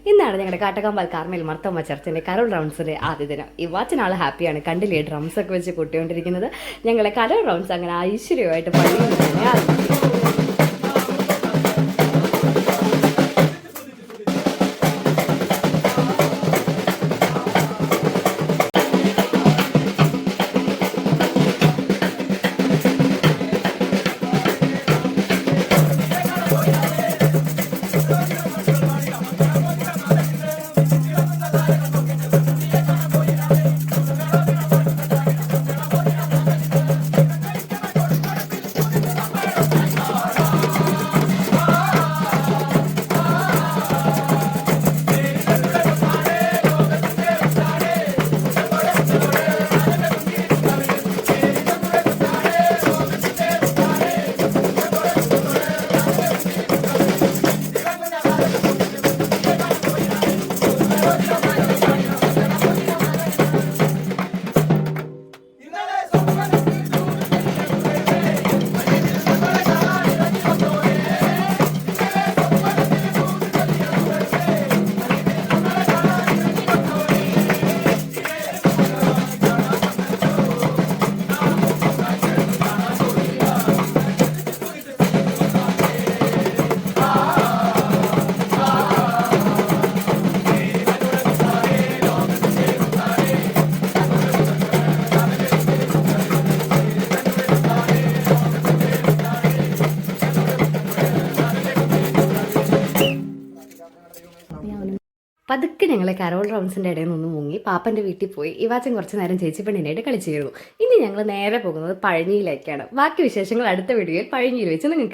ഇന്നാണ് ഞങ്ങളുടെ കാട്ടകമ്പാൽ കാർമേൽ മർത്തമ്മ ചർച്ചിൻ്റെ കരോൾ റൗണ്ട്സിൻ്റെ ആദ്യ ദിനം. ഇവാച്ചനാൾ ഹാപ്പിയാണ്, കണ്ടില്ലേ ഡ്രംസൊക്കെ വെച്ച് കൊട്ടിക്കൊണ്ടിരിക്കുന്നത്. ഞങ്ങളെ കരോൾ റൗണ്ട്സ് അങ്ങനെ ഐശ്വര്യമായിട്ട് പള്ളിയിൽ തന്നെ ആരംഭിച്ചു. പതുക്കെ ഞങ്ങളെ കരോൾ റൗണ്ട്സിൻ്റെ ഇടയിൽ നിന്ന് മുങ്ങി പാപ്പൻ്റെ വീട്ടിൽ പോയി ഇവാച്ചൻ കുറച്ച് നേരം ചേച്ചി പെണ്ണിനായിട്ട് കളിച്ചിരുന്നു. ഇനി ഞങ്ങൾ നേരെ പോകുന്നത് പഴനിയിലേക്കാണ്. ബാക്കി വിശേഷങ്ങൾ അടുത്ത വീഡിയോയിൽ പഴനിയിൽ വെച്ച് നിങ്ങൾക്ക്